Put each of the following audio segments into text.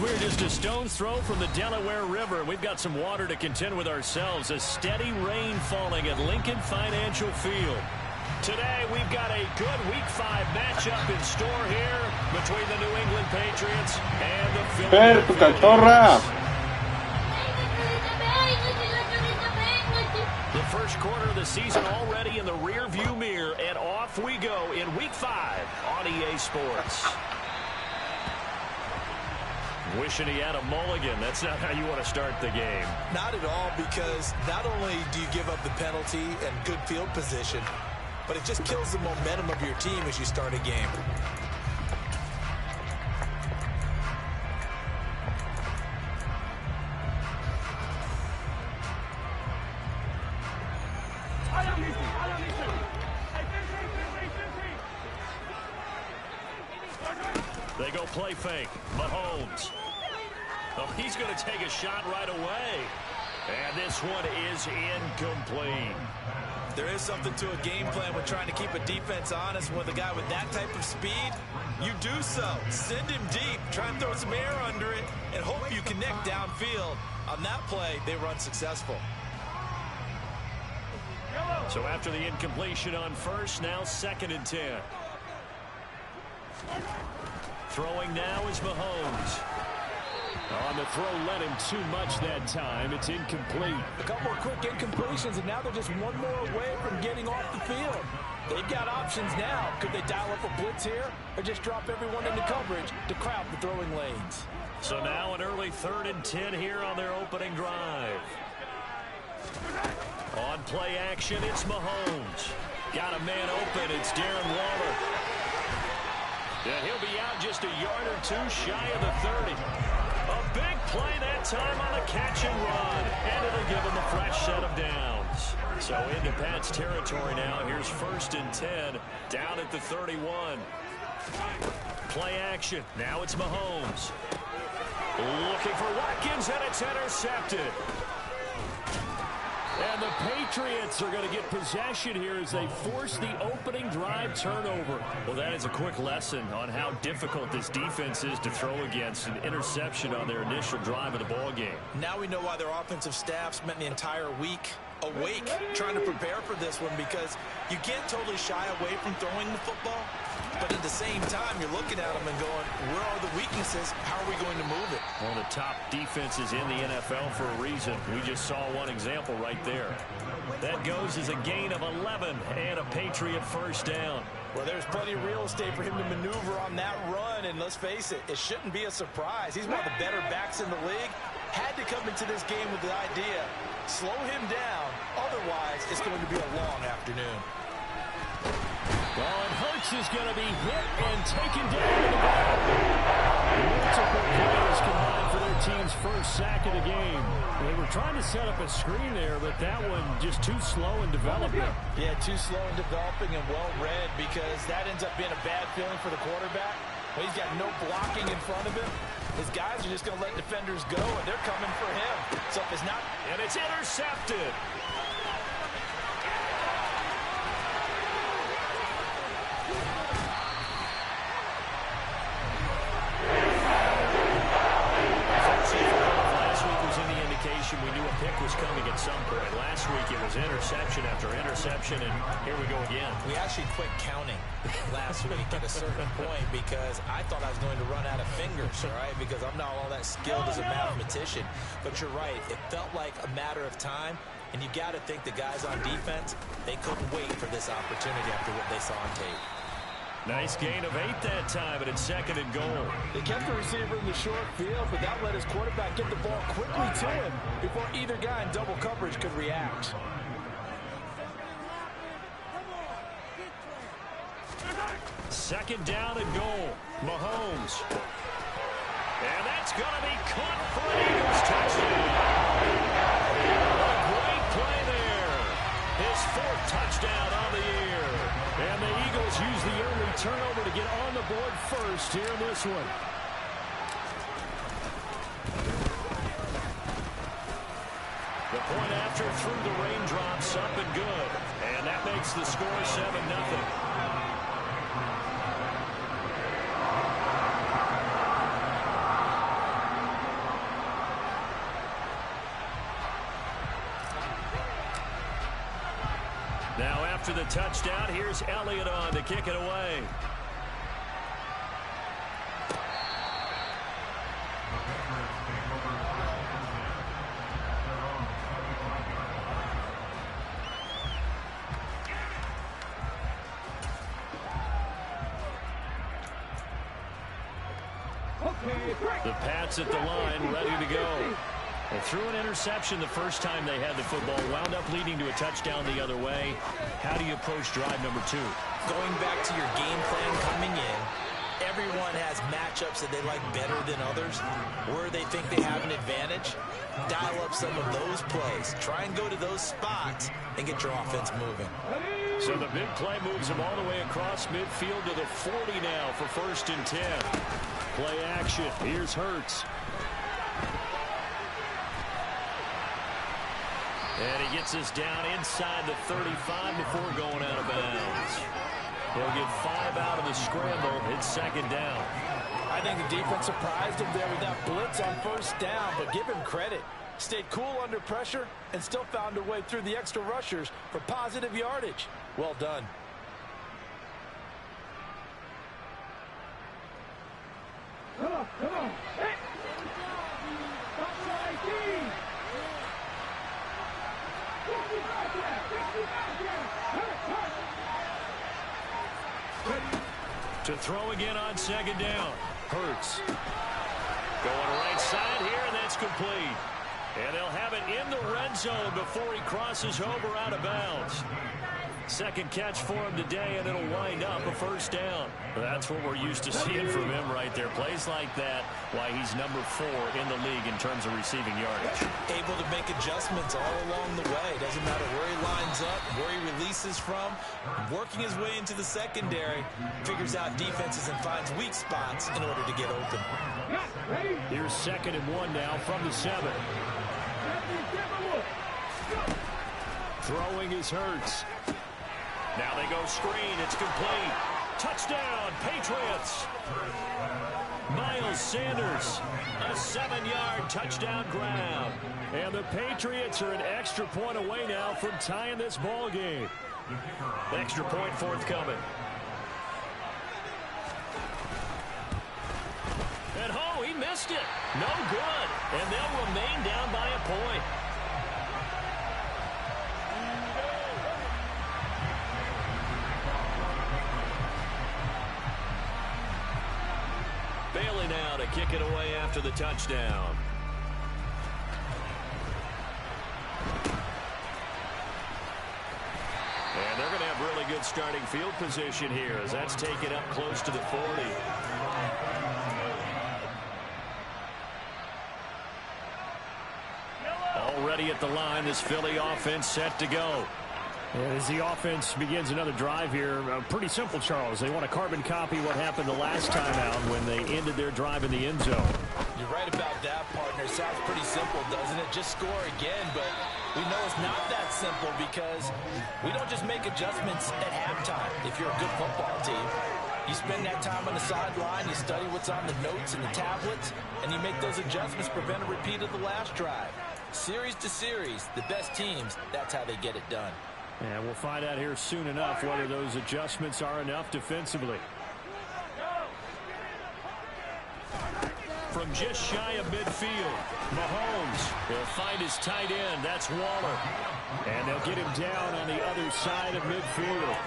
We're just a stone's throw from the Delaware River. We've got some water to contend with ourselves. A steady rain falling at Lincoln Financial Field. Today, we've got a good Week 5 matchup in store here between the New England Patriots and the Philadelphia Eagles. The first quarter of the season already in the rear-view mirror, and off we go in Week 5 on EA Sports. Wishing he had a mulligan. That's not how you want to start the game. Not at all, because not only do you give up the penalty and good field position, but it just kills the momentum of your team as you start a game. They go play fake. Mahomes. Oh, he's going to take a shot right away. And this one is incomplete. There is something to a game plan when trying to keep a defense honest. With a guy with that type of speed, you do so. Send him deep. Try and throw some air under it and hope you connect downfield. On that play, they run successful. So after the incompletion on first, now 2nd and 10. Throwing now is Mahomes. On the throw, led him too much that time. It's incomplete. A couple of quick incompletions, and now they're just one more away from getting off the field. They've got options now. Could they dial up a blitz here, or just drop everyone into coverage to crowd the throwing lanes? So now an early 3rd and 10 here on their opening drive. On play action, it's Mahomes. Got a man open. It's Darren Waller. And he'll be out just a yard or two shy of the 30. A big play that time on the catch and run. And it'll give him a fresh set of downs. So into Pat's territory now. Here's 1st and 10 down at the 31. Play action. Now it's Mahomes. Looking for Watkins, and it's intercepted. And the Patriots are going to get possession here as they force the opening drive turnover. Well, that is a quick lesson on how difficult this defense is to throw against. An interception on their initial drive of the ball game. Now we know why their offensive staff spent the entire week awake trying to prepare for this one, because you can't totally shy away from throwing the football, but at the same time you're looking at them and going, where are the weaknesses? How are we going to move it? One of the top defenses in the NFL for a reason. We just saw one example right there. That goes as a gain of 11 and a Patriot first down. Well, there's plenty of real estate for him to maneuver on that run, and let's face it, it shouldn't be a surprise. He's one of the better backs in the league. Had to come into this game with the idea, slow him down, otherwise it's going to be a long afternoon. Well, and Hurts is going to be hit and taken down. Multiple players combined for their team's first sack of the game. They were trying to set up a screen there, but that one just too slow in developing. Yeah, too slow in developing and well read, because that ends up being a bad feeling for the quarterback. When he's got no blocking in front of him, his guys are just going to let defenders go, and they're coming for him. So if it's not... And it's intercepted. We knew a pick was coming at some point. Last week it was interception after interception, and here we go again. We actually quit counting last week at a certain point, because I thought I was going to run out of fingers, all right, because I'm not all that skilled as a mathematician. But you're right, it felt like a matter of time, and you got to think the guys on defense, they couldn't wait for this opportunity after what they saw on tape. Nice gain of 8 that time, and it's 2nd and goal. They kept the receiver in the short field, but that let his quarterback get the ball quickly to him before either guy in double coverage could react. Second down and goal. Mahomes. And that's going to be caught for an Eagles touchdown. A great play there. His 4th touchdown on the year. And the Eagles use the early turnover to get on the board first here in this one. The point after through the raindrops, up and good. And that makes the score 7-0. after the touchdown. Here's Elliott on to kick it away. The Pats at the line, ready to go. They threw an interception the first time they had the football, wound up leading to a touchdown the other way. How do you approach drive number 2? Going back to your game plan coming in, everyone has matchups that they like better than others, where they think they have an advantage. Dial up some of those plays. Try and go to those spots and get your offense moving. So the big play moves him all the way across midfield to the 40 now for 1st and 10. Play action. Here's Hurts. And he gets us down inside the 35 before going out of bounds. He'll get 5 out of the scramble. It's 2nd down. I think the defense surprised him there with that blitz on 1st down, but give him credit. Stayed cool under pressure and still found a way through the extra rushers for positive yardage. Well done. Come on. Hey. To throw again on 2nd down. Hurts. Going right side here, and that's complete. And they'll have it in the red zone before he crosses over out of bounds. 2nd catch for him today, and it'll wind up a 1st down. That's what we're used to seeing from him right there. Plays like that, why he's number 4 in the league in terms of receiving yardage. Able to make adjustments all along the way. Doesn't matter where he lines up, where he releases from. Working his way into the secondary, figures out defenses and finds weak spots in order to get open. Here's 2nd and 1 now from the 7. Throwing is Hurts. Now they go screen. It's complete. Touchdown, Patriots. Miles Sanders, a 7-yard touchdown grab. And the Patriots are an extra point away now from tying this ball game. Extra point forthcoming. And oh, he missed it. No good. And they'll remain down by a point. Bailey now to kick it away after the touchdown. And they're going to have really good starting field position here as that's taken up close to the 40. Already at the line, this Philly offense set to go. As the offense begins another drive here, pretty simple, Charles. They want to carbon copy what happened the last time out when they ended their drive in the end zone. You're right about that, partner. Sounds pretty simple, doesn't it? Just score again, but we know it's not that simple because we don't just make adjustments at halftime if you're a good football team. You spend that time on the sideline, you study what's on the notes and the tablets, and you make those adjustments, prevent a repeat of the last drive. Series to series, the best teams, that's how they get it done. And we'll find out here soon enough whether those adjustments are enough defensively. From just shy of midfield, Mahomes will find his tight end. That's Waller. And they'll get him down on the other side of midfield.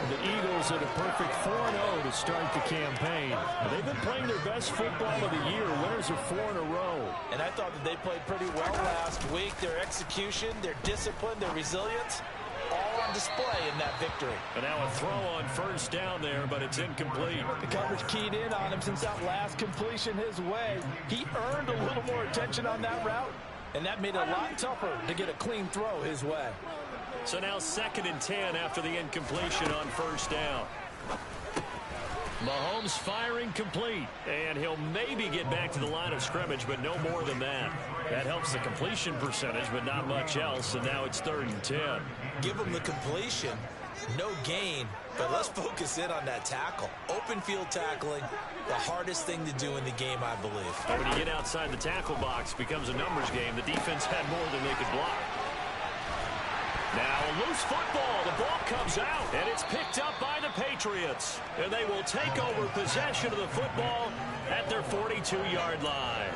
The Eagles at a perfect 4-0 to start the campaign. They've been playing their best football of the year. Winners of 4 in a row. And I thought that they played pretty well last week. Their execution, their discipline, their resilience, all on display in that victory. And now a throw on 1st down there, but it's incomplete. The coverage keyed in on him since that last completion his way. He earned a little more attention on that route, and that made it a lot tougher to get a clean throw his way. So now 2nd and 10 after the incompletion on 1st down. Mahomes firing complete, and he'll maybe get back to the line of scrimmage, but no more than that. That helps the completion percentage, but not much else, and now it's 3rd and 10. Give him the completion, no gain, but let's focus in on that tackle. Open field tackling, the hardest thing to do in the game, I believe. And when you get outside the tackle box, it becomes a numbers game. The defense had more than they could block. Now a loose football. The ball comes out, and it's picked up by the Patriots. And they will take over possession of the football at their 42-yard line.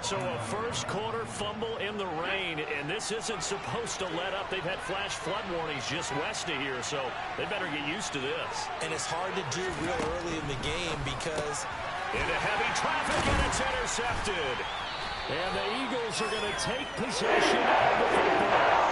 So a first-quarter fumble in the rain, and this isn't supposed to let up. They've had flash flood warnings just west of here, so they better get used to this. And it's hard to do real early in the game because into heavy traffic, and it's intercepted. And the Eagles are going to take possession of the football.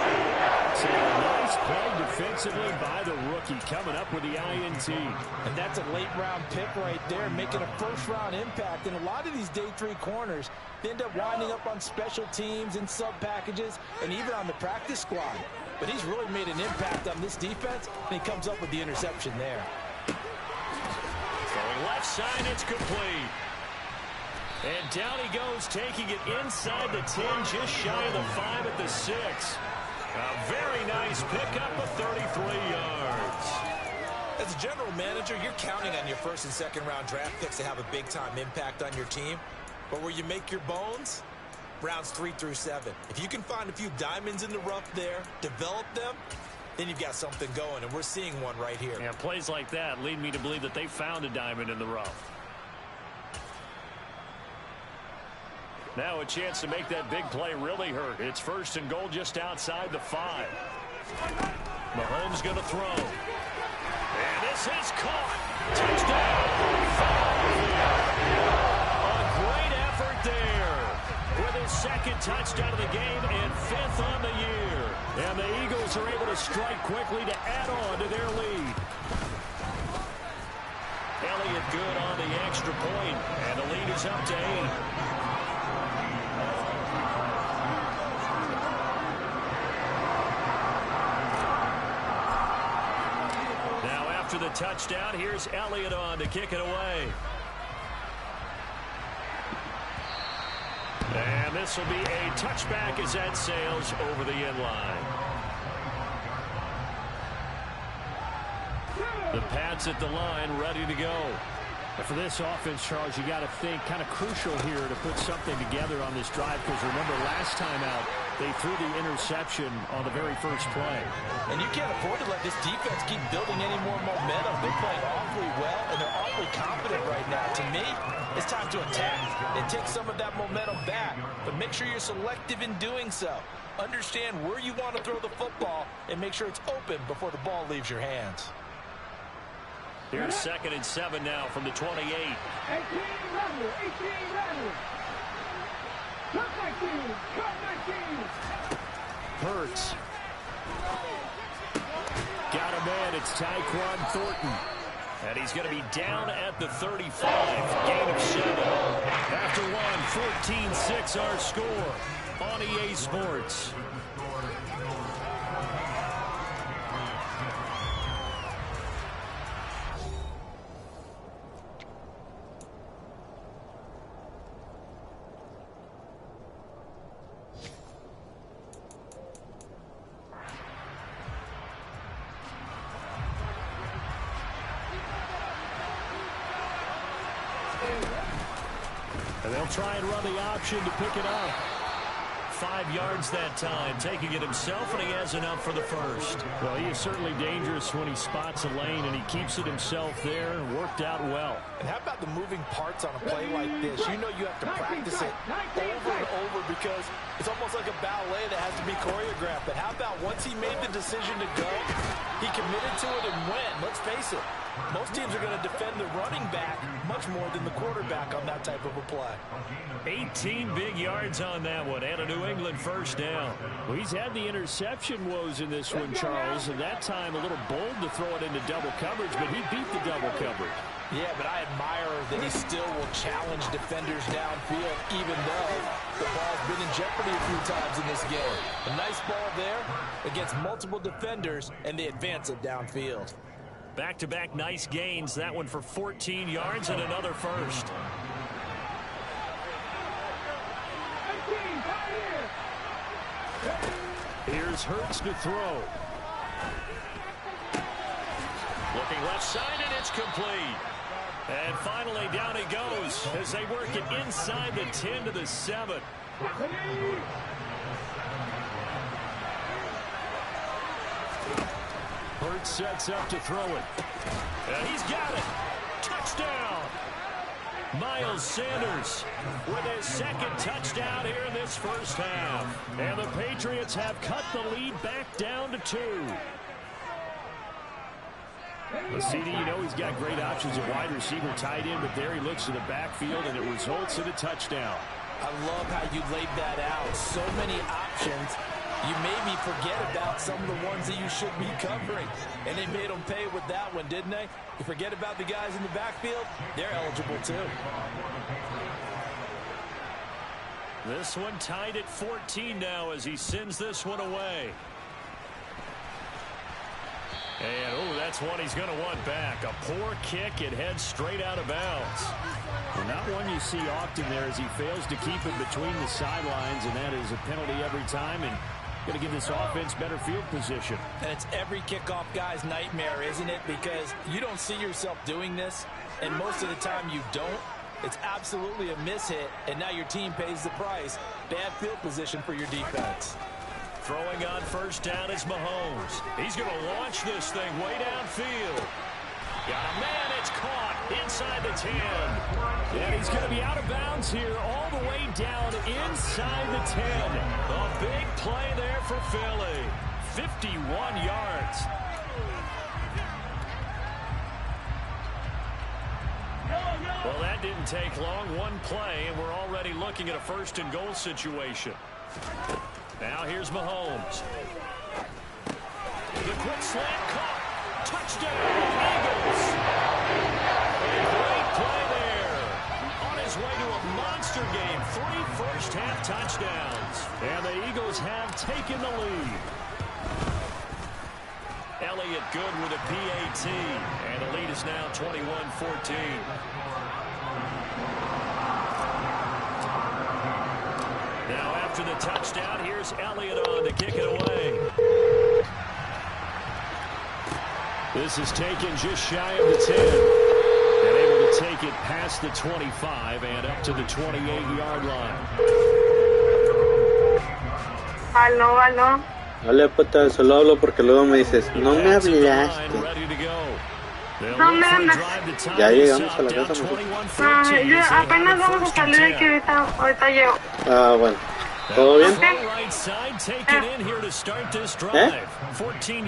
So a nice play defensively by the rookie, coming up with the INT. And that's a late-round pick right there, making a first-round impact. And a lot of these day 3 corners end up winding up on special teams and sub-packages and even on the practice squad. But he's really made an impact on this defense, and he comes up with the interception there. Going left side, it's complete. And down he goes, taking it inside the 10, just shy of the 5 at the 6. A very nice pickup of 33 yards. As a general manager, you're counting on your first and second round draft picks to have a big-time impact on your team. But where you make your bones, rounds 3 through 7. If you can find a few diamonds in the rough there, develop them, then you've got something going, and we're seeing one right here. Yeah, plays like that lead me to believe that they found a diamond in the rough. Now a chance to make that big play really hurt. It's first and goal just outside the 5. Mahomes going to throw. And this is caught. Touchdown. A great effort there. With his second touchdown of the game and 5th on the year. And the Eagles are able to strike quickly to add on to their lead. Elliott good on the extra point. And the lead is up to 8. After the touchdown, here's Elliott on to kick it away. And this will be a touchback as that sails over the end line. The Pats at the line, ready to go. And for this offense, Charles, you got to think kind of crucial here to put something together on this drive, because remember last time out they threw the interception on the very first play. And you can't afford to let this defense keep building any more momentum. They're playing awfully well, and they're awfully confident right now. To me, it's time to attack and take some of that momentum back. But make sure you're selective in doing so. Understand where you want to throw the football and make sure it's open before the ball leaves your hands. Here's 2nd and 7 now from the 28. 18 Randall. Cut 19. Hurts. Got a man. It's Tyquan Thornton. And he's going to be down at the 35. Gain of 7. After one, 14-6 our score on EA Sports. And they'll try and run the option to pick it up. 5 yards that time, taking it himself, and he has enough for the first. Well, he is certainly dangerous when he spots a lane, and he keeps it himself there. Worked out well. And how about the moving parts on a play like this? You know you have to practice it over and over because it's almost like a ballet that has to be choreographed. But how about once he made the decision to go, he committed to it and went. Let's face it, most teams are going to defend the running back much more than the quarterback on that type of a play. 18 big yards on that one, and a New England first down. Well, he's had the interception woes in this one, Charles, and that time a little bold to throw it into double coverage, but he beat the double coverage. Yeah, but I admire that he still will challenge defenders downfield, even though the ball's been in jeopardy a few times in this game. A nice ball there against multiple defenders, and they advance it downfield. Back-to-back nice gains. That one for 14 yards and another first. Here's Hurts to throw. Looking left side, and it's complete. And finally, down he goes as they work it inside the 10 to the 7. Hurts sets up to throw it. And he's got it. Touchdown. Miles Sanders with his second touchdown here in this first half. And the Patriots have cut the lead back down to 2. Well, CD, you know he's got great options at wide receiver, tight end, but there he looks to the backfield, and it results in a touchdown. I love how you laid that out. So many options. You made me forget about some of the ones that you should be covering. And they made them pay with that one, didn't they? You forget about the guys in the backfield, they're eligible too. This one tied at 14 now as he sends this one away. And, oh, that's one he's going to want back. A poor kick. It heads straight out of bounds. Well, not one you see often there as he fails to keep it between the sidelines, and that is a penalty every time, and going to give this offense better field position. And it's every kickoff guy's nightmare, isn't it? Because you don't see yourself doing this, and most of the time you don't. It's absolutely a mishit, and now your team pays the price. Bad field position for your defense. Throwing on first down is Mahomes. He's going to launch this thing way downfield. Got a man, it's caught inside the 10. And he's going to be out of bounds here all the way down inside the 10. A big play there for Philly. 51 yards. Well, that didn't take long. One play, and we're already looking at a first and goal situation. Now here's Mahomes. The quick slant caught. Touchdown, Eagles. A great play there. On his way to a monster game. 3 first-half touchdowns. And the Eagles have taken the lead. Elliott good with a PAT. And the lead is now 21-14. Now after the touchdown, here's Elliott on to kick it away. This is taken just shy of the 10. And able to take it past the 25 and up to the 28-yard line. Aló, aló. Vale, puta, solo hablo porque luego me dices, no me hablaste. No me hablas. Ya llegamos a la casa. Yo apenas vamos a salir de que ahorita llego. Ah, bueno. ¿Todo bien?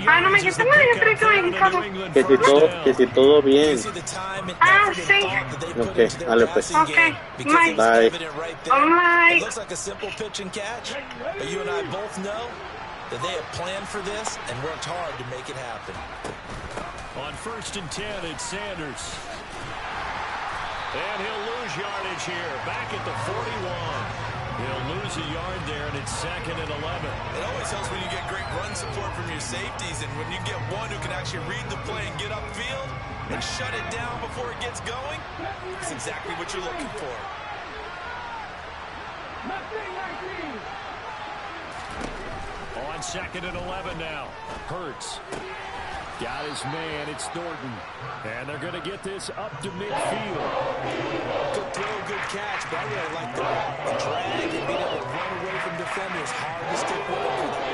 Ah, no me dijiste nada, yo creo que me dijiste Que si todo bien. Ah, sí. Ok, vale pues. Ok, bye. Bye. Bye. It looks like a simple pitch and catch, but you and I both know that they have planned for this and worked hard to make it happen. On first and 10, it's Sanders. And he'll lose yardage here. Back at the 41. He'll lose a yard there, and it's 2nd and 11. It always helps when you get great run support from your safeties, and when you get one who can actually read the play and get upfield and shut it down before it gets going, it's exactly what you're looking for. On 2nd and 11 now. Hurts. Got his man. It's Thornton. And they're going to get this up to midfield. Good throw, good catch, but I really like the drag and being able to run away from defenders. Hard to stick with them for that.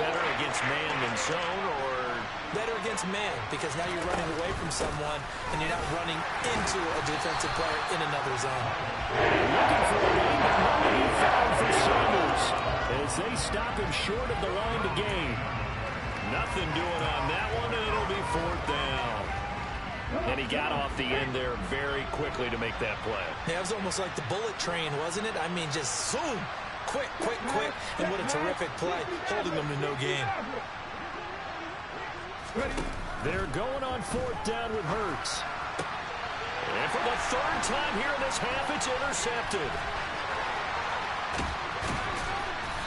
Better against man than zone, or better against man, because now you're running away from someone and you're not running into a defensive player in another zone. Looking for a game, but nobody found for Sanders as they stop him short of the line to gain. Nothing doing on that one, and it'll be 4th down. And he got off the end there very quickly to make that play. Yeah, it was almost like the bullet train, wasn't it? I mean, just zoom, quick, quick, quick, and what a terrific play, holding them to no gain. They're going on 4th down with Hurts. And for the 3rd time here in this half, it's intercepted.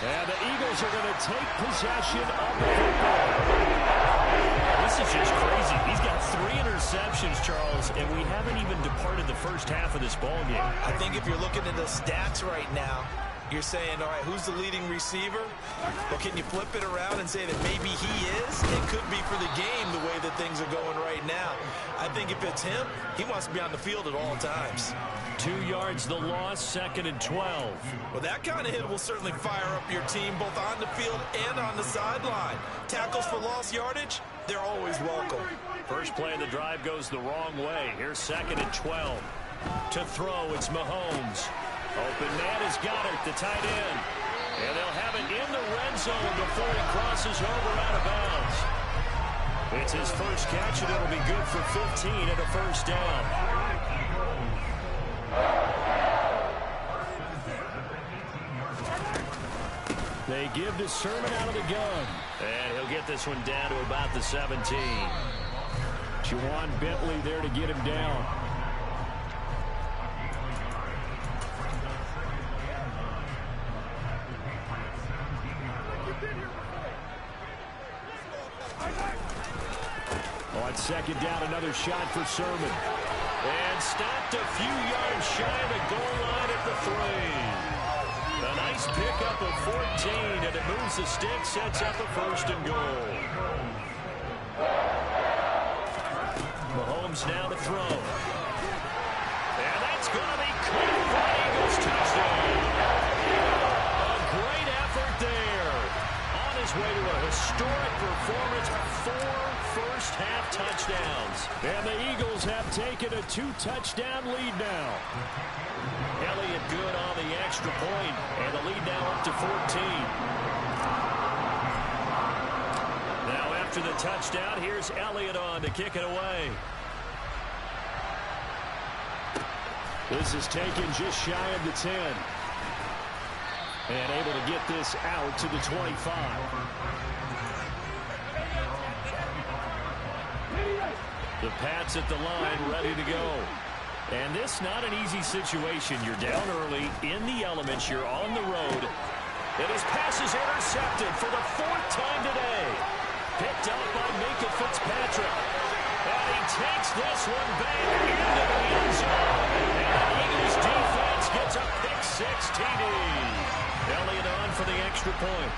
And the Eagles are going to take possession of the football. This is just crazy. He's got 3 interceptions, Charles, and we haven't even departed the first half of this ball game. I think if you're looking at the stats right now, You're saying, all right, who's the leading receiver? Well, can you flip it around and say that maybe he is? It could be for the game the way that things are going right now. I think if it's him, he wants to be on the field at all times. 2 yards the loss, 2nd and 12. Well, that kind of hit will certainly fire up your team both on the field and on the sideline. Tackles for lost yardage, they're always welcome. First play of the drive goes the wrong way. Here's 2nd and 12. To throw, it's Mahomes. Open man is Goddard, the tight end. And they'll have it in the red zone before he crosses over out of bounds. It's his first catch, and it'll be good for 15 and a first down. They give to Sermon out of the gun. And he'll get this one down to about the 17. Juwan Bentley there to get him down. On 2nd down, another shot for Sermon. And stopped a few yards shy of the goal line at the 3. A nice pickup of 14, and it moves the stick, sets up a 1st and goal. Mahomes now to throw. And that's going to be caught for an Eagles touchdown. A great effort there. On his way to a historic performance, 4 first-half touchdowns. And the Eagles have taken a 2-touchdown lead now. Elliott good on the extra point, and the lead now up to 14. Now after the touchdown, here's Elliott on to kick it away. This is taken just shy of the 10. And able to get this out to the 25. The Pats at the line, ready to go. And this not an easy situation. You're down early, in the elements, you're on the road. And his pass is intercepted for the 4th time today. Picked up by Minka Fitzpatrick. And he takes this one back into the end zone. And the Eagles defense gets a pick-6 TD. Elliott on for the extra point.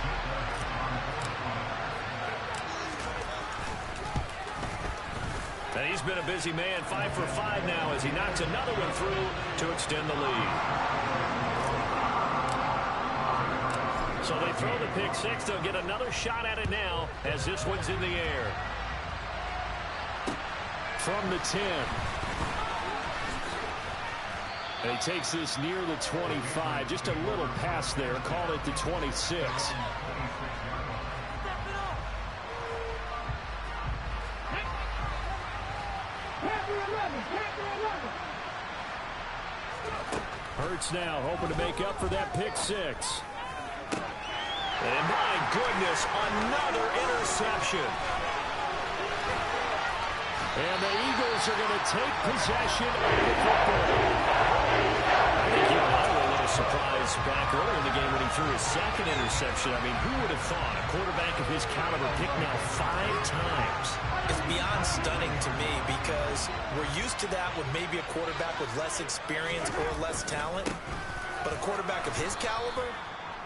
And he's been a busy man, 5 for 5 now as he knocks another one through to extend the lead. So they throw the pick-6. They'll get another shot at it now as this one's in the air. From the 10. And he takes this near the 25. Just a little pass there. Call it the 26. Hurts now, hoping to make up for that pick-6. And my goodness, another interception. And the Eagles are going to take possession of the football. I think you and I were a little surprised back earlier in the game when he threw his 2nd interception. I mean, who would have thought a quarterback of his caliber picked now 5 times? It's beyond stunning to me because we're used to that with maybe a quarterback with less experience or less talent. But a quarterback of his caliber,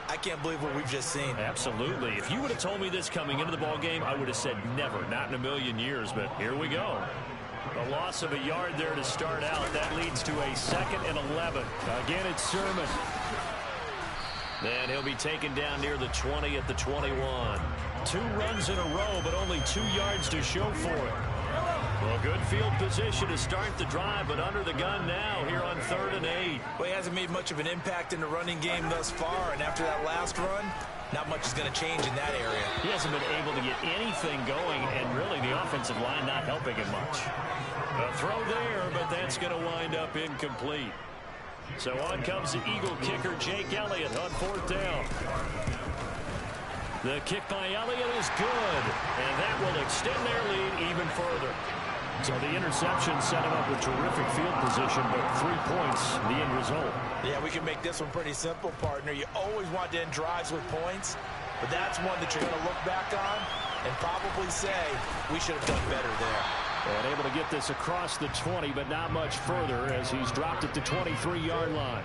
I can't believe what we've just seen. Absolutely. If you would have told me this coming into the ball game, I would have said never, not in a million years. But here we go. A loss of a yard there to start out. That leads to a 2nd and 11. Again, it's Sermon. Then he'll be taken down near the 20 at the 21. 2 runs in a row, but only 2 yards to show for it. Well, good field position to start the drive, but under the gun now here on 3rd and 8. Well, he hasn't made much of an impact in the running game thus far, and after that last run, not much is going to change in that area. He hasn't been able to get anything going, and really the offensive line not helping him much. A throw there, but that's going to wind up incomplete. So on comes the Eagle kicker, Jake Elliott, on 4th down. The kick by Elliott is good, and that will extend their lead even further. So the interception set him up with terrific field position, but 3 points, the end result. Yeah, we can make this one pretty simple, partner. You always want to end drives with points, but that's one that you're going to look back on and probably say, we should have done better there. And able to get this across the 20, but not much further as he's dropped it to 23-yard line.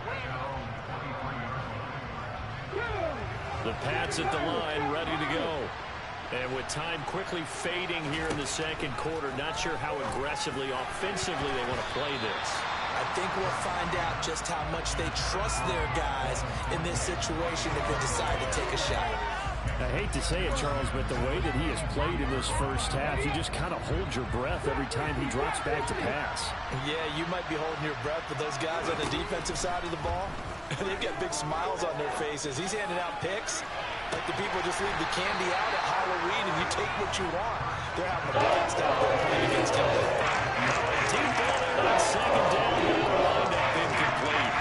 The Pats at the line, ready to go. And with time quickly fading here in the second quarter, not sure how aggressively, offensively they want to play this. I think we'll find out just how much they trust their guys in this situation if they decide to take a shot. I hate to say it, Charles, but the way that he has played in this first half, you just kind of hold your breath every time he drops back to pass. Yeah, you might be holding your breath, but those guys on the defensive side of the ball, they've got big smiles on their faces. He's handing out picks like the people just leave the candy out at Halloween and you take what you want. They're having a blast out there playing against him. Deep ball there on second down, and the windup incomplete.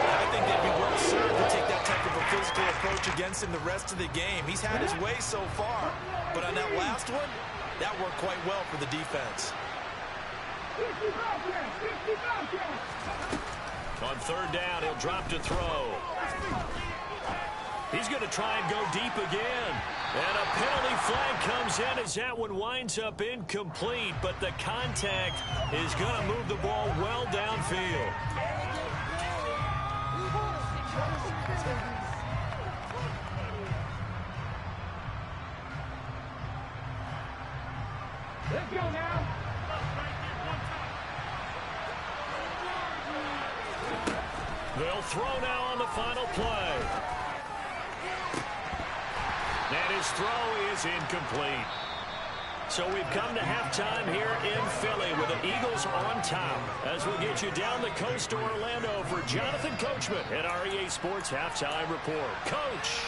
I think they'd be well served to take that type of a physical approach against him the rest of the game. He's had his way so far, but on that last one, that worked quite well for the defense. On third down, he'll drop to throw. He's going to try and go deep again. And a penalty flag comes in as that one winds up incomplete, but the contact is going to move the ball well downfield. Let's go now. They'll throw now on the final play. And his throw is incomplete. So we've come to halftime here in Philly with the Eagles on top. As we'll get you down the coast to Orlando for Jonathan Coachman at our EA Sports Halftime Report. Coach.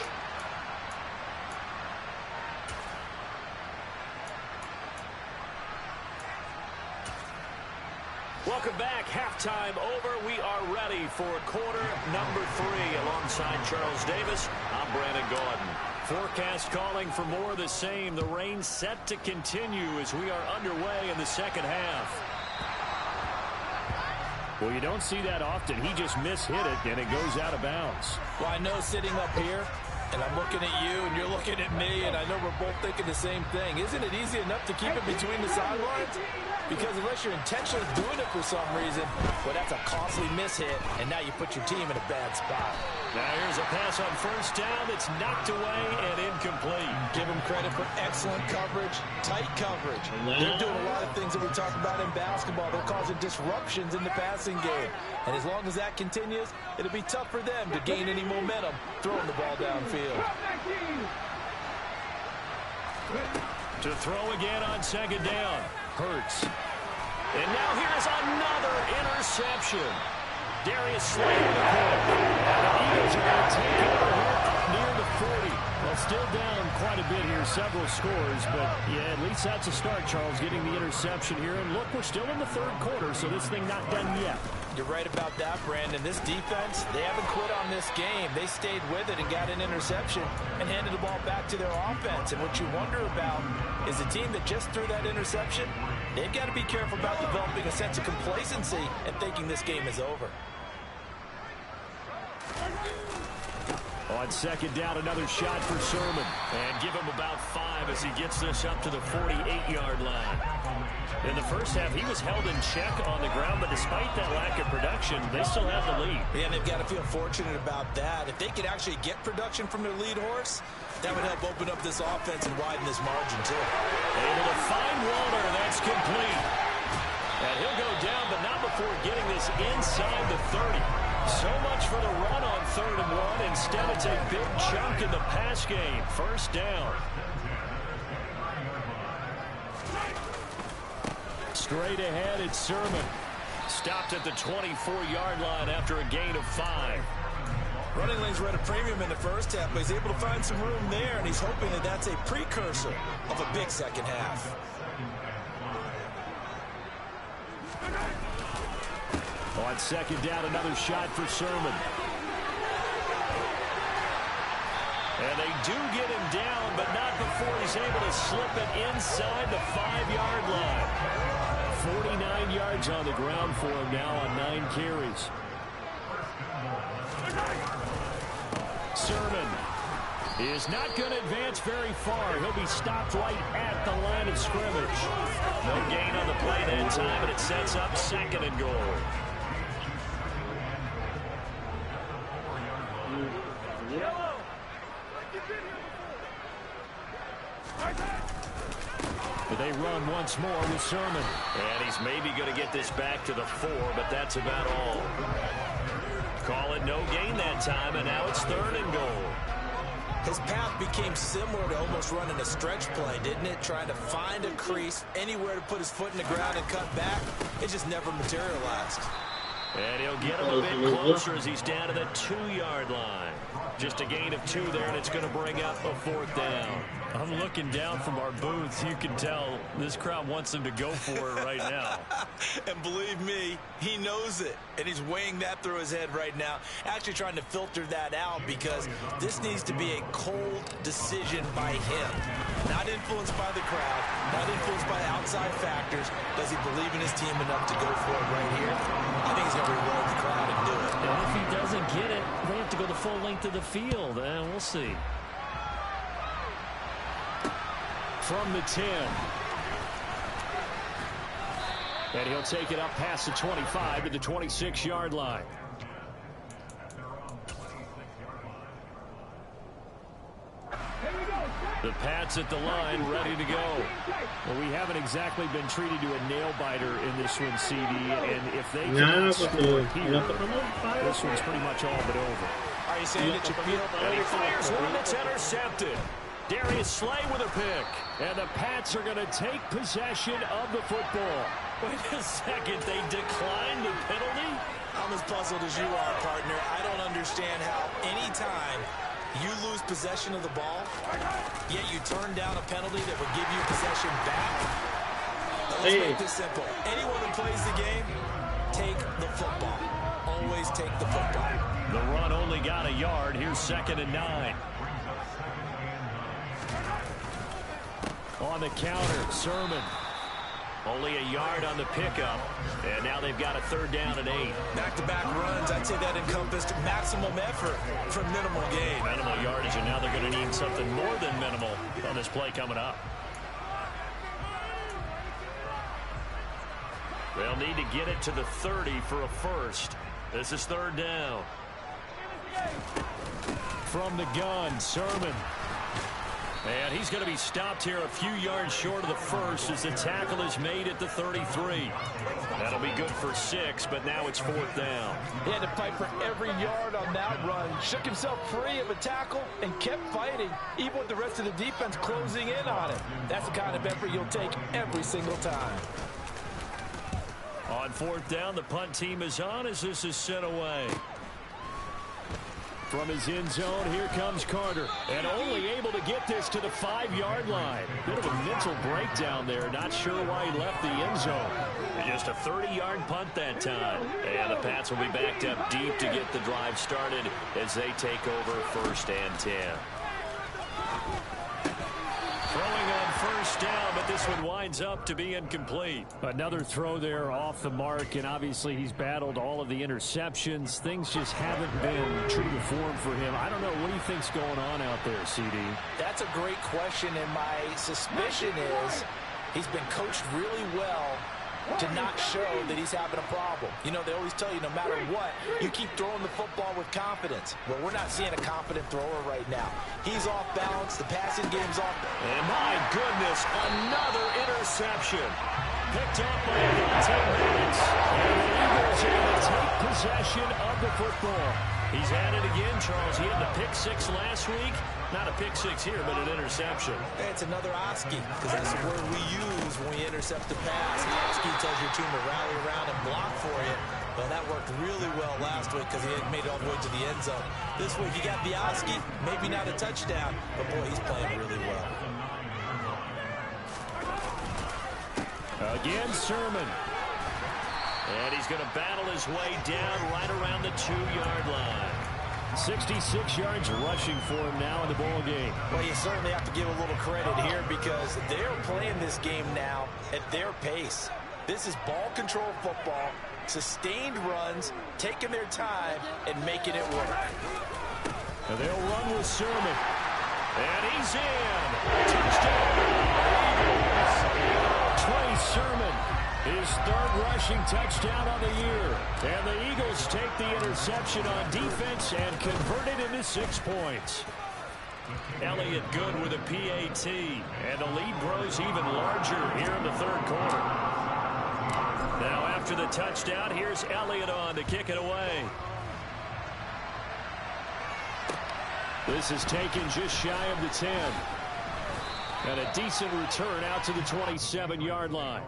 Welcome back. Halftime over. We are ready for quarter number 3. Alongside Charles Davis, I'm Brandon Gordon. Forecast calling for more of the same. The rain set to continue as we are underway in the second half. Well, you don't see that often. He just mishit it, and it goes out of bounds. Well, I know sitting up here, and I'm looking at you, and you're looking at me, and I know we're both thinking the same thing. Isn't it easy enough to keep it between the sidelines? Because unless you're intentionally doing it for some reason, well, that's a costly mishit, and now you put your team in a bad spot. Now here's a pass on first down that's knocked away and incomplete. Give them credit for excellent coverage, tight coverage. They're doing a lot of things that we talk about in basketball. They're causing disruptions in the passing game. And as long as that continues, it'll be tough for them to gain any momentum throwing the ball downfield. To throw again on second down. Hurts. And now here's another interception. Darius Slay with a pick. And the Eagles are going to take over here near the 40. Well, still down quite a bit here, several scores. But, yeah, at least that's a start, Charles, getting the interception here. And, look, we're still in the third quarter, so this thing not done yet. You're right about that, Brandon. This defense, they haven't quit on this game. They stayed with it and got an interception and handed the ball back to their offense. And what you wonder about is the team that just threw that interception, they've got to be careful about developing a sense of complacency and thinking this game is over. On second down, another shot for Sermon. And give him about 5 as he gets this up to the 48-yard line. In the first half, he was held in check on the ground, but despite that lack of production, they still have the lead. Yeah, and they've got to feel fortunate about that. If they could actually get production from their lead horse, that would help open up this offense and widen this margin, too. Able to find Walter. That's complete. And he'll go down, but not before getting this inside the 30. So much for the run on 3rd and 1. Instead, it's a big chunk in the pass game. First down. Straight ahead, it's Sermon. Stopped at the 24-yard line after a gain of 5. Running lanes were at a premium in the first half, but he's able to find some room there, and he's hoping that that's a precursor of a big second half. On second down, another shot for Sermon. And they do get him down, but not before he's able to slip it inside the 5-yard line. 49 yards on the ground for him now on 9 carries. Sermon is not going to advance very far. He'll be stopped right at the line of scrimmage. No gain on the play that time, and it sets up 2nd and goal. Yellow. But they run once more with Sermon. And he's maybe going to get this back to the 4, but that's about all. Call it no gain that time, and now it's 3rd and goal. His path became similar to almost running a stretch play, didn't it? Trying to find a crease, anywhere to put his foot in the ground and cut back. It just never materialized. And he'll get him a bit closer as he's down to the 2-yard line. Just a gain of 2 there, and it's going to bring up a 4th down. I'm looking down from our booth. You can tell this crowd wants him to go for it right now. And believe me, he knows it. And he's weighing that through his head right now. Actually trying to filter that out because this needs to be a cold decision by him. Not influenced by the crowd. Not influenced by outside factors. Does he believe in his team enough to go for it right here? I think he's going to reward the crowd and do it. And if he doesn't get it, they have to go the full length of the field. And we'll see. From the 10. And he'll take it up past the 25 to the 26-yard line. The Pats at the line, ready to go. Well, we haven't exactly been treated to a nail-biter in this one, CD. And if they can score here, this one's pretty much all but over. Are you saying that you feel... And he fires one that's intercepted. Darius Slay with a pick. And the Pats are going to take possession of the football. Wait a second, they declined the penalty? I'm as puzzled as you are, partner. I don't understand how any time you lose possession of the ball, yet you turn down a penalty that would give you possession back. Let's make this simple. Anyone who plays the game, take the football. Always take the football. The run only got a yard. Here's 2nd and 9. On the counter, Sermon. Only a yard on the pickup. And now they've got a 3rd down and 8. Back-to-back runs, I'd say that encompassed maximum effort for minimal gain. Minimal yardage, and now they're going to need something more than minimal on this play coming up. They'll need to get it to the 30 for a first. This is 3rd down. From the gun, Sermon. And he's going to be stopped here a few yards short of the first as the tackle is made at the 33. That'll be good for 6, but now it's 4th down. He had to fight for every yard on that run. Shook himself free of a tackle and kept fighting, even with the rest of the defense closing in on him. That's the kind of effort you'll take every single time. On 4th down, the punt team is on as this is sent away. From his end zone, here comes Carter. And only able to get this to the 5-yard line. Bit of a mental breakdown there. Not sure why he left the end zone. Just a 30-yard punt that time. And the Pats will be backed up deep to get the drive started as they take over 1st and 10. Throwing on 1st down, but this one winds up to be incomplete. Another throw there off the mark, and obviously he's battled all of the interceptions. Things just haven't been true to form for him. I don't know. What do you think's going on out there, CD? That's a great question, and my suspicion is he's been coached really well to not show that he's having a problem. You know, they always tell you no matter what, you keep throwing the football with confidence. Well, we're not seeing a confident thrower right now. He's off balance. The passing game's off. And my goodness, another interception. Picked up by about 10 minutes. And the Eagles are going to take possession of the football. He's at it again, Charles. He had the pick 6 last week. Not a pick 6 here, but an interception. Hey, it's another Oski, because that's the word we use when we intercept the pass. Oski tells your team to rally around and block for you. Well, that worked really well last week because he had made it all the way to the end zone. This week, he got the Oski, maybe not a touchdown, but boy, he's playing really well. Again, Sermon. And he's going to battle his way down right around the 2-yard line. 66 yards rushing for him now in the ball game. Well, you certainly have to give a little credit here because they're playing this game now at their pace. This is ball control football, sustained runs, taking their time, and making it work. And they'll run with Sermon. And he's in. Touchdown. Trey Sermon, his 3rd rushing touchdown on the year. And the Eagles take the interception on defense and convert it into 6 points. Elliott good with a PAT. And the lead grows even larger here in the third quarter. Now after the touchdown, here's Elliott on to kick it away. This is taken just shy of the 10. And a decent return out to the 27-yard line.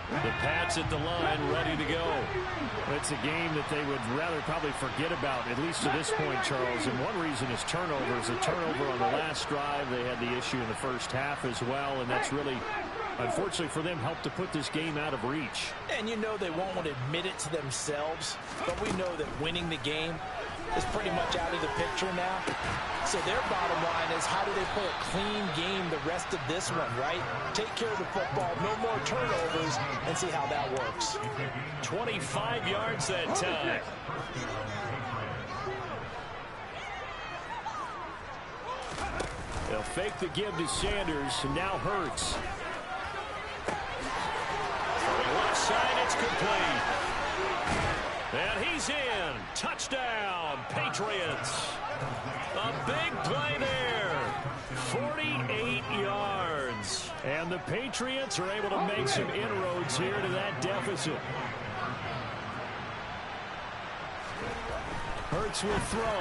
The Pats at the line, ready to go. It's a game that they would rather probably forget about, at least to this point, Charles. And one reason is turnovers. A turnover on the last drive. They had the issue in the first half as well, and that's really, unfortunately for them, helped to put this game out of reach. And you know they won't want to admit it to themselves, but we know that winning the game is pretty much out of the picture now. So their bottom line is, how do they play a clean game the rest of this one, right? Take care of the football, no more turnovers, and see how that works. 25 yards that time. They'll fake the give to Sanders, and now Hurts. From the left side, it's complete. And he's in. Touchdown, Patriots. A big play there. 48 yards. And the Patriots are able to make some inroads here to that deficit. Hurts will throw.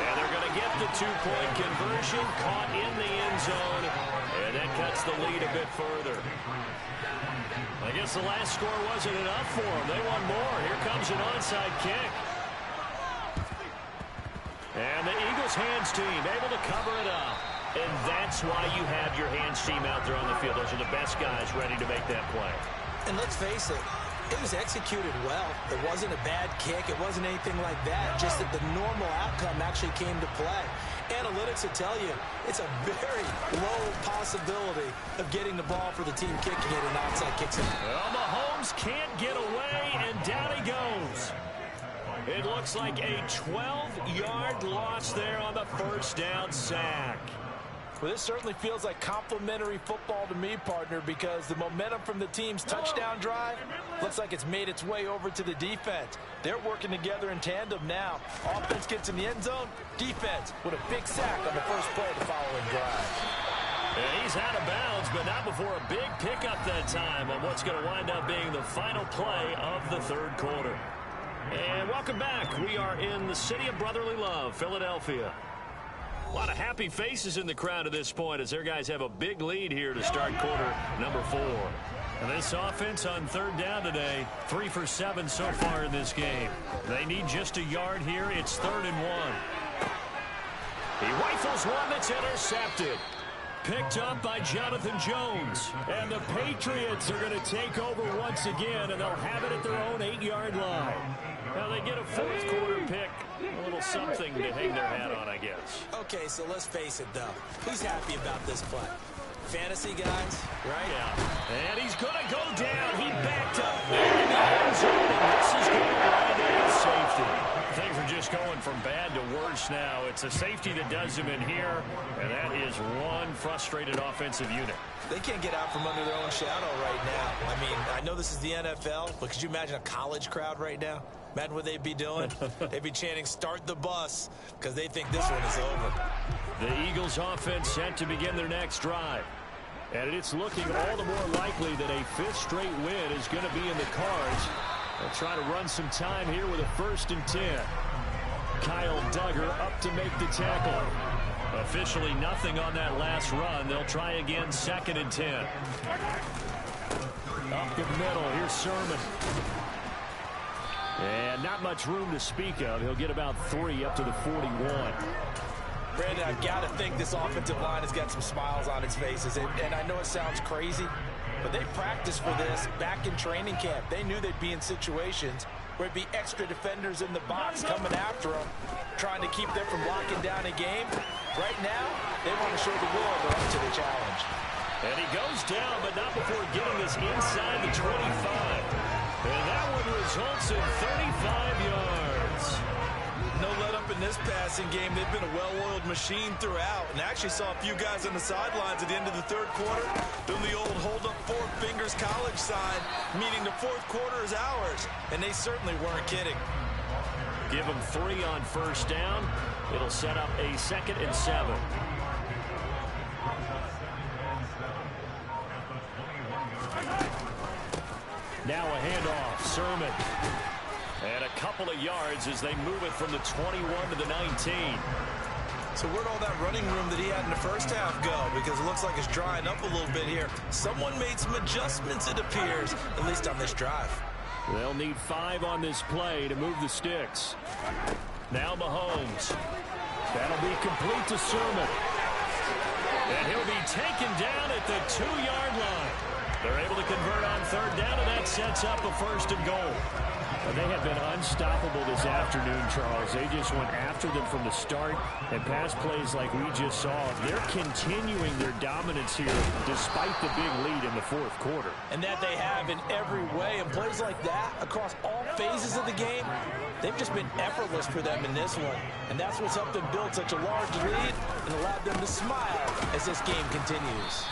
And they're going to get the two-point conversion, caught in the end zone. And that cuts the lead a bit further. I guess the last score wasn't enough for them. They want more. Here comes an onside kick. And the Eagles hands team able to cover it up. And that's why you have your hands team out there on the field. Those are the best guys ready to make that play. And let's face it, it was executed well. It wasn't a bad kick. It wasn't anything like that. Just that the normal outcome actually came to play. Analytics will tell you it's a very low possibility of getting the ball for the team kicking it and onside kicks it. Well, Mahomes can't get away, and down he goes. It looks like a 12-yard loss there on the first down sack. Well, this certainly feels like complimentary football to me, partner, because the momentum from the team's touchdown drive looks like it's made its way over to the defense. They're working together in tandem now. Offense gets in the end zone. Defense with a big sack on the first play of the following drive. And he's out of bounds, but not before a big pickup that time on what's going to wind up being the final play of the third quarter. And welcome back. We are in the city of brotherly love, Philadelphia. A lot of happy faces in the crowd at this point as their guys have a big lead here to start quarter number 4. And this offense on third down today, 3 for 7 so far in this game. They need just a yard here. It's 3rd and 1. He rifles one that's intercepted. Picked up by Jonathan Jones. And the Patriots are going to take over once again, and they'll have it at their own 8-yard line. Now they get a fourth quarter pick. A little something to hang their hat on, I guess. Okay, so let's face it, though. Who's happy about this play? Fantasy guys, right? Yeah. And he's going to go down. He backed up in the end zone, and this is going to land at safety. Things are just going from bad to worse now. It's a safety that does him in here, and that is one frustrated offensive unit. They can't get out from under their own shadow right now. I mean, I know this is the NFL, but could you imagine a college crowd right now? Imagine what they'd be doing. They'd be chanting, "Start the bus," because they think this one is over. The Eagles offense set to begin their next drive. And it's looking all the more likely that a 5th straight win is going to be in the cards. They'll try to run some time here with a 1st and 10. Kyle Duggar up to make the tackle. Officially nothing on that last run. They'll try again 2nd and 10. Up the middle, here's Sermon. And not much room to speak of. He'll get about 3 up to the 41. Brandon, I've got to think this offensive line has got some smiles on its faces. And I know it sounds crazy, but they practiced for this back in training camp. They knew they'd be in situations where it'd be extra defenders in the box coming after them, trying to keep them from locking down a game. Right now, they want to show the world they're up to the challenge. And he goes down, but not before getting this inside the 25. And that one results in 35 yards. No let up in this passing game. They've been a well-oiled machine throughout. And actually saw a few guys on the sidelines at the end of the third quarter doing the old hold up 4 fingers college sign, meaning the fourth quarter is ours. And they certainly weren't kidding. Give them 3 on first down. It'll set up a 2nd and 7. Now a handoff. Sermon. And a couple of yards as they move it from the 21 to the 19. So where'd all that running room that he had in the first half go? Because it looks like it's drying up a little bit here. Someone made some adjustments, it appears, at least on this drive. They'll need 5 on this play to move the sticks. Now Mahomes. That'll be complete to Sermon. And he'll be taken down at the 2-yard line. They're able to convert on 3rd down, and that sets up a 1st and goal. They have been unstoppable this afternoon, Charles. They just went after them from the start, and pass plays like we just saw. They're continuing their dominance here despite the big lead in the 4th quarter. And that they have in every way. And plays like that across all phases of the game, they've just been effortless for them in this one. And that's what's helped them build such a large lead and allowed them to smile as this game continues.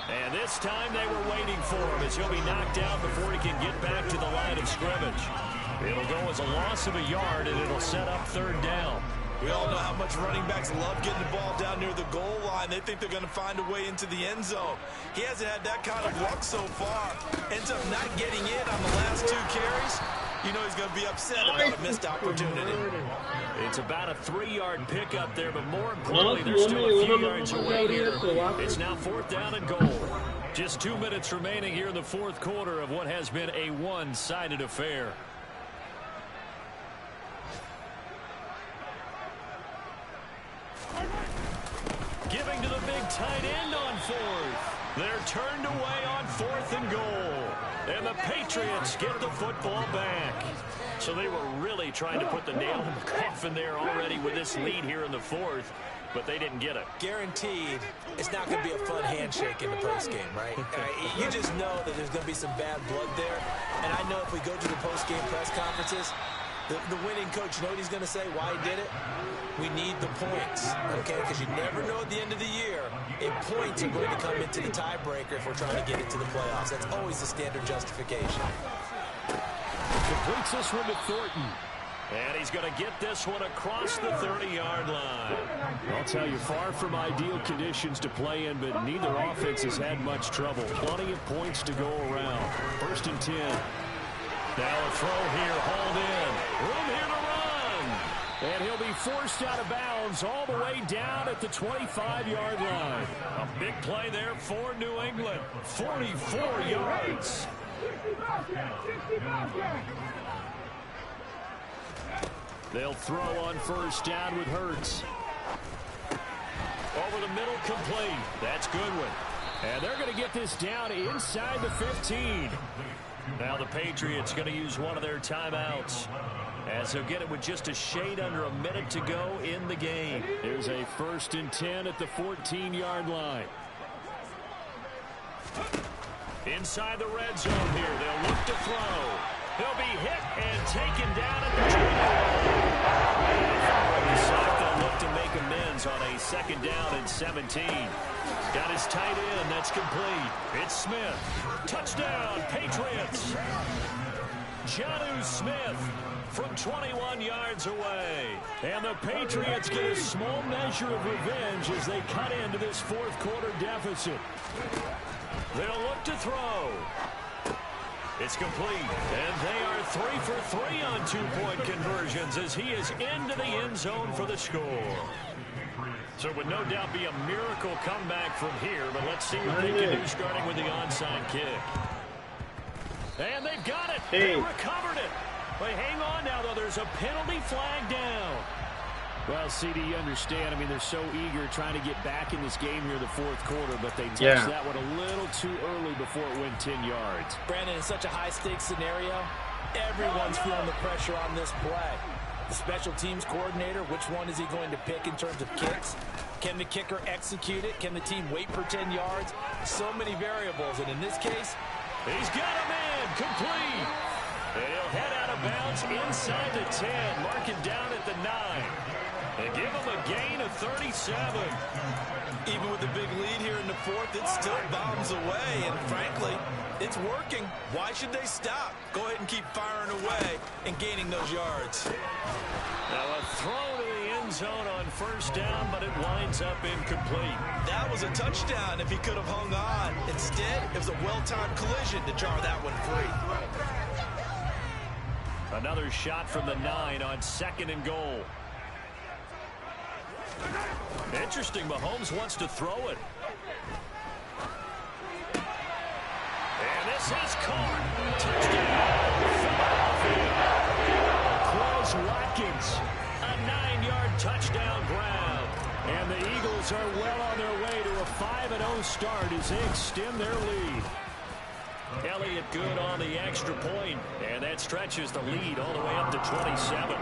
And this time they were waiting for him as he'll be knocked out before he can get back to the line of scrimmage. It'll go as a loss of a yard, and it'll set up 3rd down. We all know how much running backs love getting the ball down near the goal line. They think they're going to find a way into the end zone. He hasn't had that kind of luck so far. Ends up not getting in on the last 2 carries. You know he's going to be upset about a missed opportunity. It's about a 3-yard pickup there, but more importantly, they're still a few yards away here. It's now 4th down and goal. Just 2 minutes remaining here in the 4th quarter of what has been a one-sided affair. Giving to the big tight end on 4th. They're turned away on 4th and goal. And the Patriots get the football back. So they were really trying to put the nail in the coffin there already with this lead here in the 4th, but they didn't get it. Guaranteed, it's not going to be a fun handshake in the postgame, right? You just know that there's going to be some bad blood there. And I know if we go to the postgame press conferences, the winning coach, you know what he's going to say, why he did it? We need the points, okay? Because you never know at the end of the year if points are going to come into the tiebreaker if we're trying to get into the playoffs. That's always the standard justification. Completes this one to Thornton. And he's going to get this one across the 30-yard line. I'll tell you, far from ideal conditions to play in, but neither offense has had much trouble. Plenty of points to go around. 1st and 10. Now a throw here, hauled in. Room here to run. And he'll be forced out of bounds all the way down at the 25-yard line. A big play there for New England. 44 yards. They'll throw on 1st down with Hurts. Over the middle, complete. That's Goodwin. And they're going to get this down inside the 15. Now the Patriots going to use one of their timeouts, as they'll get it with just a shade under a minute to go in the game. Here's a 1st and 10 at the 14-yard line. Inside the red zone here. They'll look to throw. He'll be hit and taken down at the 20. They'll look to make amends on a 2nd down and 17. Got his tight end. That's complete. It's Smith. Touchdown, Patriots. Jonnu Smith from 21 yards away. And the Patriots get a small measure of revenge as they cut into this 4th quarter deficit. They'll look to throw. It's complete. And they are 3 for 3 on 2-point conversions as he is into the end zone for the score. So it would no doubt be a miracle comeback from here, but let's see what they can do starting with the onside kick. And they've got it. They recovered it. But hang on now, though. There's a penalty flag down. Well, CD, you understand. I mean, they're so eager trying to get back in this game here in the 4th quarter, but they touched that one a little too early before it went 10 yards. Brandon, in such a high-stakes scenario, everyone's feeling the pressure on this play. The special teams coordinator, which one is he going to pick in terms of kicks? Can the kicker execute it? Can the team wait for 10 yards? So many variables, and in this case, he's got a man complete. And he'll head out of of bounds inside the 10. Mark it down at the 9. And give them a gain of 37. Even with the big lead here in the fourth, it still bombs away. And frankly, it's working. Why should they stop? Go ahead and keep firing away and gaining those yards. Now a throw to the end zone on first down, but it winds up incomplete. That was a touchdown if he could have hung on. Instead, it was a well-timed collision to jar that one free. Another shot from the 9 on 2nd and goal. Interesting, Mahomes wants to throw it. And this is caught. Touchdown, Philadelphia. Quez Watkins, a 9-yard touchdown grab. And the Eagles are well on their way to a 5-0 start as they extend their lead. Elliott good on the extra point, and that stretches the lead all the way up to 27.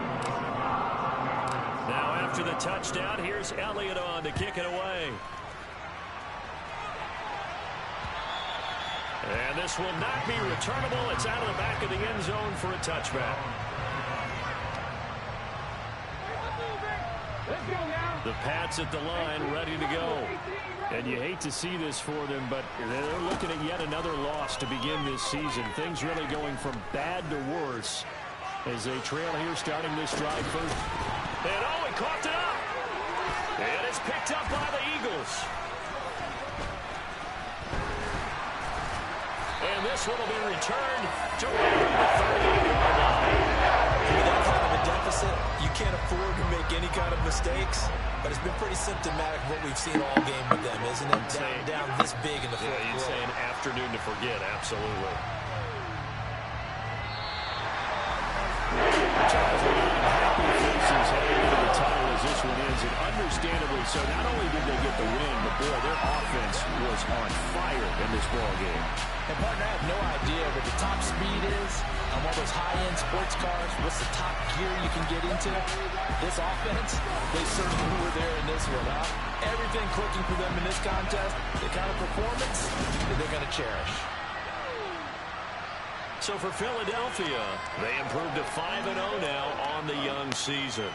Now after the touchdown, here's Elliott on to kick it away. And this will not be returnable. It's out of the back of the end zone for a touchback. The Pats at the line ready to go. And you hate to see this for them, but they're looking at yet another loss to begin this season. Things really going from bad to worse as they trail here starting this drive first. And oh, he coughed it up. And it's picked up by the Eagles. And this one will be returned to around the 38-yard line. With that kind of a deficit, you can't afford to make any kind of mistakes. But it's been pretty symptomatic of what we've seen all game with them, isn't it? Down this big in the fourth quarter. You'd say an afternoon to forget, absolutely. Charles, a lot of happy faces heading into the tunnel as this one ends, and understandably so. Not only did they get the win, but boy, their offense was on fire in this ball game. And partner, I have no idea what the top speed is on one of those high-end sports cars. What's the top gear you can get into? This offense, they certainly were there in this one, huh? Everything clicking for them in this contest, the kind of performance that they're going to cherish. So for Philadelphia, they improved to 5-0 now on the young season.